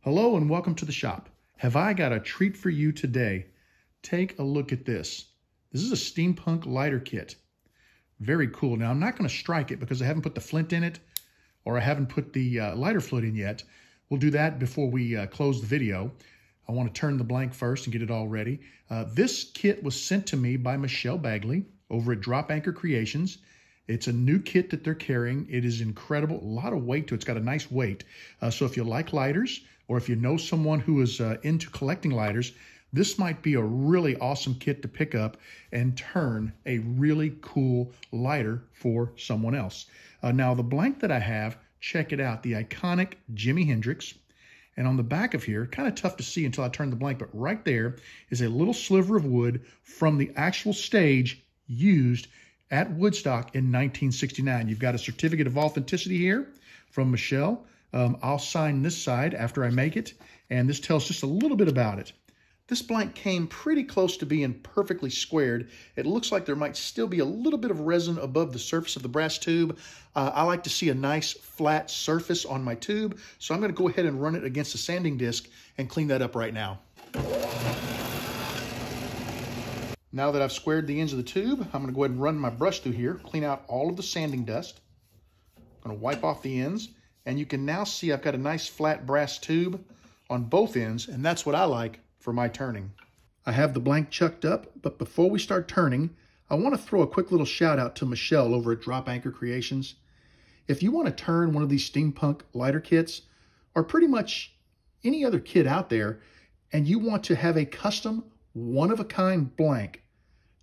Hello and welcome to the shop. Have I got a treat for you today? Take a look at this. This is a Steampunk lighter kit. Very cool. Now I'm not going to strike it because I haven't put the flint in it or I haven't put the lighter fluid in yet. We'll do that before we close the video. I want to turn the blank first and get it all ready. This kit was sent to me by Michelle Bagley over at dropanchorcreations. It's a new kit that they're carrying. It is incredible. A lot of weight to it. It's got a nice weight. So if you like lighters, or if you know someone who is into collecting lighters, this might be a really awesome kit to pick up and turn a really cool lighter for someone else. Now, the blank that I have, check it out, the iconic Jimi Hendrix. And on the back of here, kind of tough to see until I turn the blank, but right there is a little sliver of wood from the actual stage used at Woodstock in 1969. You've got a certificate of authenticity here from Michelle. I'll sign this side after I make it, and this tells just a little bit about it. This blank came pretty close to being perfectly squared. It looks like there might still be a little bit of resin above the surface of the brass tube. I like to see a nice flat surface on my tube, so I'm going to go ahead and run it against a sanding disc and clean that up right now. Now that I've squared the ends of the tube, I'm going to go ahead and run my brush through here, clean out all of the sanding dust. I'm going to wipe off the ends. And you can now see I've got a nice flat brass tube on both ends, and that's what I like for my turning. I have the blank chucked up, but before we start turning, I want to throw a quick little shout out to Michelle over at dropanchorcreations. If you want to turn one of these Steampunk lighter kits, or pretty much any other kit out there, and you want to have a custom, one-of-a-kind blank,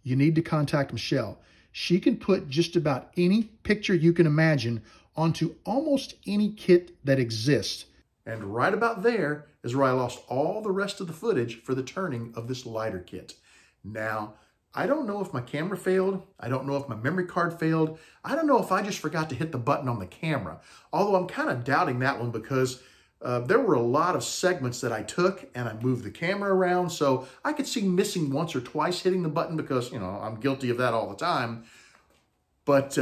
you need to contact Michelle. She can put just about any picture you can imagine onto almost any kit that exists. And right about there is where I lost all the rest of the footage for the turning of this lighter kit. Now, I don't know if my camera failed. I don't know if my memory card failed. I don't know if I just forgot to hit the button on the camera. Although I'm kind of doubting that one because there were a lot of segments that I took and I moved the camera around. So I could see missing once or twice hitting the button because, you know, I'm guilty of that all the time. But,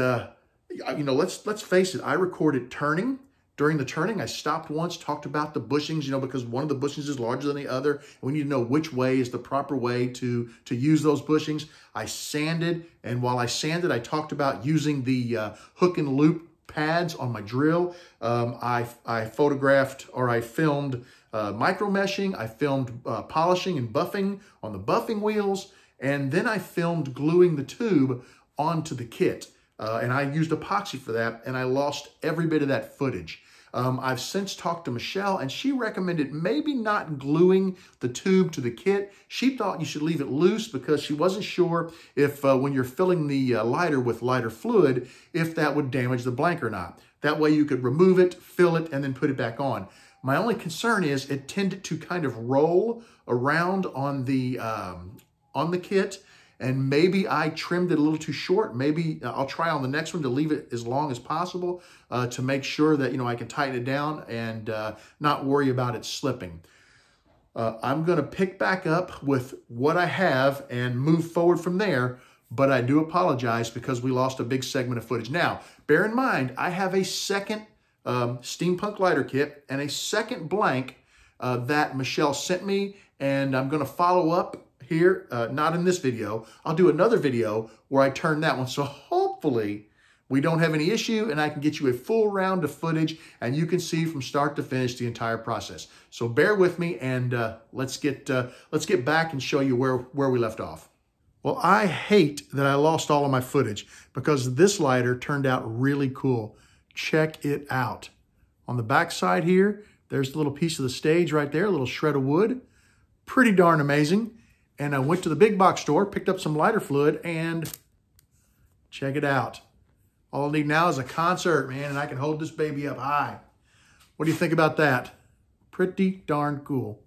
you know, let's face it, I recorded turning. During the turning, I stopped once, talked about the bushings, you know, because one of the bushings is larger than the other. We need to know which way is the proper way to use those bushings. I sanded, and while I sanded, I talked about using the hook and loop pads on my drill. I photographed, or I filmed micro meshing. I filmed polishing and buffing on the buffing wheels. And then I filmed gluing the tube onto the kit. And I used epoxy for that, and I lost every bit of that footage. I've since talked to Michelle, and she recommended maybe not gluing the tube to the kit. She thought you should leave it loose because she wasn't sure if when you're filling the lighter with lighter fluid, if that would damage the blank or not. That way you could remove it, fill it, and then put it back on. My only concern is it tended to kind of roll around on the kit. And maybe I trimmed it a little too short. Maybe I'll try on the next one to leave it as long as possible to make sure that, you know, I can tighten it down and not worry about it slipping. I'm going to pick back up with what I have and move forward from there. But I do apologize because we lost a big segment of footage. Now, bear in mind, I have a second Steampunk lighter kit and a second blank that Michelle sent me. And I'm going to follow up here, not in this video. I'll do another video where I turn that one. So hopefully we don't have any issue and I can get you a full round of footage and you can see from start to finish the entire process. So bear with me and let's get back and show you where we left off. Well, I hate that I lost all of my footage because this lighter turned out really cool. Check it out. On the back side here, there's the little piece of the stage right there, a little shred of wood. Pretty darn amazing. And I went to the big box store, picked up some lighter fluid, and check it out. All I need now is a concert, man, and I can hold this baby up high. What do you think about that? Pretty darn cool.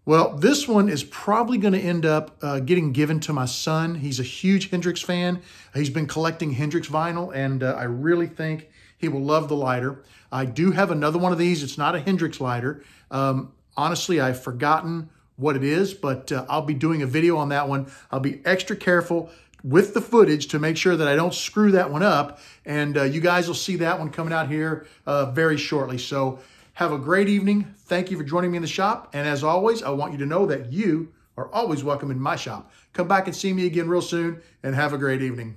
Well, this one is probably going to end up getting given to my son. He's a huge Hendrix fan. He's been collecting Hendrix vinyl, and I really think he will love the lighter. I do have another one of these. It's not a Hendrix lighter. Honestly, I've forgotten what it is, but I'll be doing a video on that one. I'll be extra careful with the footage to make sure that I don't screw that one up. And you guys will see that one coming out here very shortly. So Have a great evening. Thank you for joining me in the shop. And as always, I want you to know that you are always welcome in my shop. Come back and see me again real soon, and have a great evening.